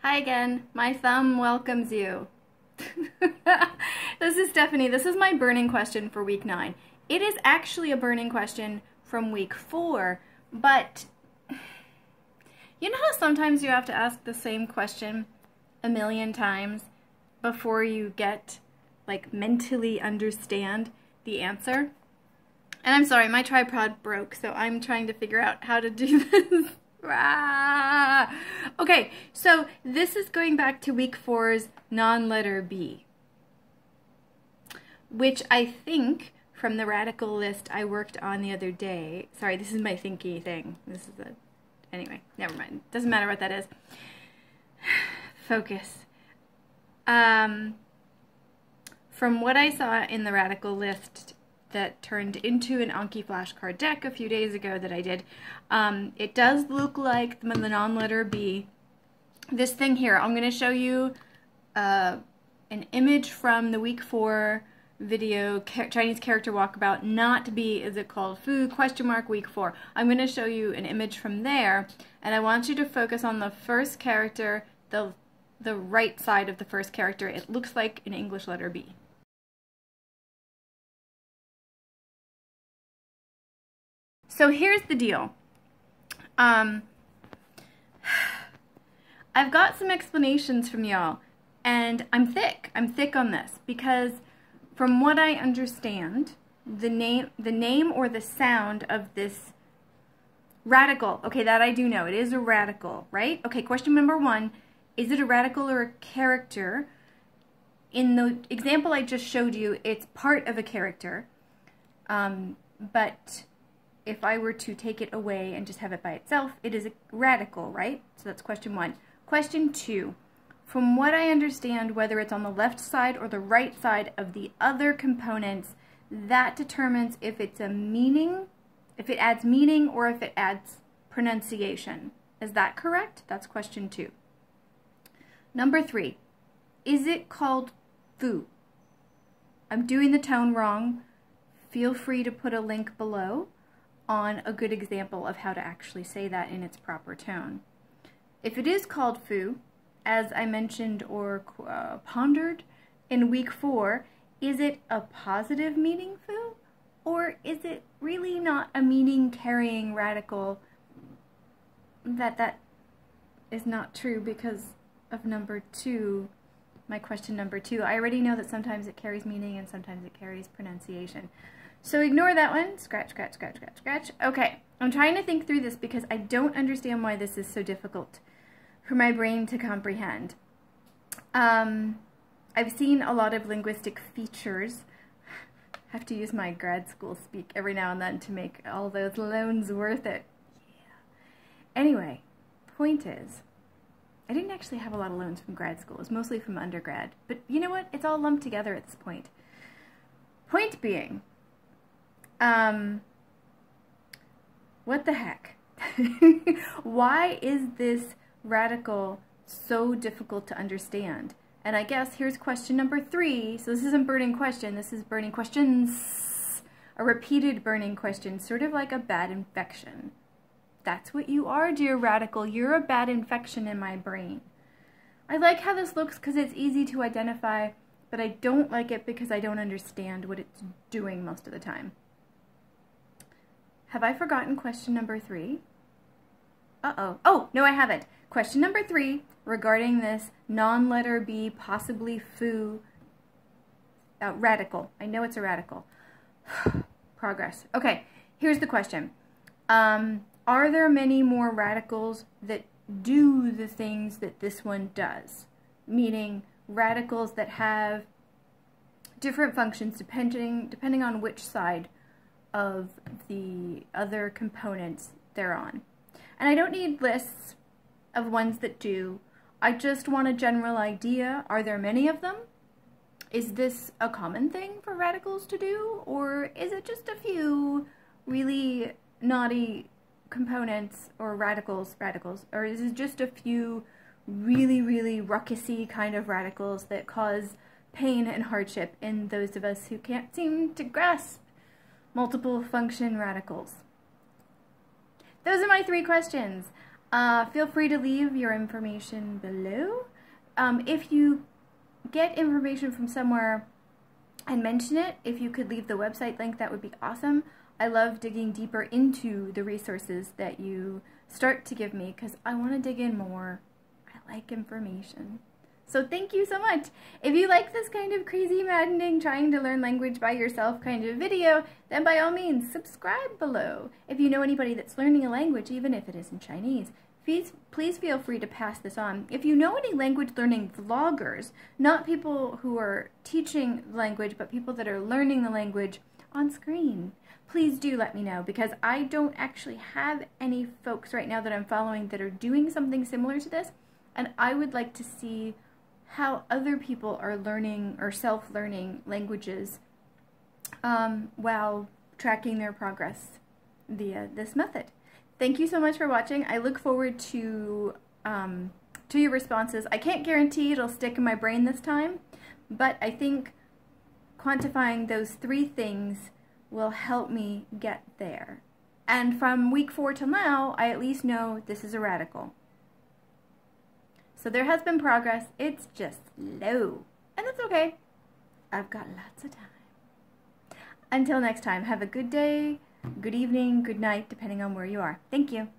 Hi again. My thumb welcomes you. This is Stephanie. This is my burning question for week 9. It is actually a burning question from week 4, but you know how sometimes you have to ask the same question a million times before you mentally understand the answer? And I'm sorry, my tripod broke, so I'm trying to figure out how to do this. Okay, so this is going back to week 4's non-letter B, which I think from the radical list I worked on the other day. Sorry, this is my thinky thing. Anyway, never mind. Doesn't matter what that is. Focus. From what I saw in the radical list that turned into an Anki flashcard deck a few days ago that I did, it does look like the non-letter B. This thing here, I'm going to show you an image from the week 4 video, Chinese character walkabout, not B, is it called Fu, question mark, week 4. I'm going to show you an image from there, and I want you to focus on the first character, the right side of the first character. It looks like an English letter B. So here's the deal. I've got some explanations from y'all, and I'm thick on this, because from what I understand, the name or the sound of this radical, okay, that I do know, it is a radical, right? Okay, question number 1, is it a radical or a character? In the example I just showed you, it's part of a character, but if I were to take it away and just have it by itself, it is a radical, right? So that's question 1. Question 2, from what I understand, whether it's on the left side or the right side of the other components, that determines if it's a meaning, if it adds meaning, or if it adds pronunciation. Is that correct? That's question 2. Number 3, is it called Fu? I'm doing the tone wrong. Feel free to put a link below on a good example of how to actually say that in its proper tone. If it is called Fu, as I mentioned or pondered in week 4, is it a positive meaning Fu? Or is it really not a meaning-carrying radical? That is not true because of number 2, my question number 2. I already know that sometimes it carries meaning and sometimes it carries pronunciation. So ignore that one. Scratch, scratch, scratch, scratch, scratch. Okay, I'm trying to think through this because I don't understand why this is so difficult for my brain to comprehend. I've seen a lot of linguistic features. I have to use my grad school speak every now and then to make all those loans worth it. Yeah. Anyway, point is, I didn't actually have a lot of loans from grad school. It was mostly from undergrad. But you know what? It's all lumped together at this point. Point being, what the heck? Why is this radical so difficult to understand? And I guess here's question number 3. So this isn't burning question, this is burning questions. A repeated burning question, sort of like a bad infection. That's what you are, dear radical. You're a bad infection in my brain. I like how this looks because it's easy to identify, but I don't like it because I don't understand what it's doing most of the time. Have I forgotten question number 3? Uh-oh. Oh, no, I haven't. Question number 3, regarding this non-letter B, possibly Fu, radical. I know it's a radical. Progress. Okay, here's the question. Are there many more radicals that do the things that this one does? Meaning radicals that have different functions depending on which side of the other components they're on. And I don't need lists of ones that do. I just want a general idea. Are there many of them? Is this a common thing for radicals to do? Or is it just a few really naughty components or radicals, or is it just a few really, really ruckusy kind of radicals that cause pain and hardship in those of us who can't seem to grasp multiple function radicals? Those are my 3 questions. Feel free to leave your information below. If you get information from somewhere and mention it, if you could leave the website link, that would be awesome. I love digging deeper into the resources that you start to give me because I want to dig in more. I like information. So thank you so much. If you like this kind of crazy, maddening, trying to learn language by yourself kind of video, then by all means, subscribe below. If you know anybody that's learning a language, even if it isn't Chinese, please feel free to pass this on. If you know any language learning vloggers, not people who are teaching language, but people that are learning the language on screen, please do let me know, because I don't actually have any folks right now that I'm following that are doing something similar to this, and I would like to see how other people are learning or self-learning languages while tracking their progress via this method. Thank you so much for watching. I look forward to your responses. I can't guarantee it'll stick in my brain this time, but I think quantifying those 3 things will help me get there. And from week 4 till now, I at least know this is a radical. So there has been progress. It's just slow. And that's okay. I've got lots of time. Until next time, have a good day, good evening, good night, depending on where you are. Thank you.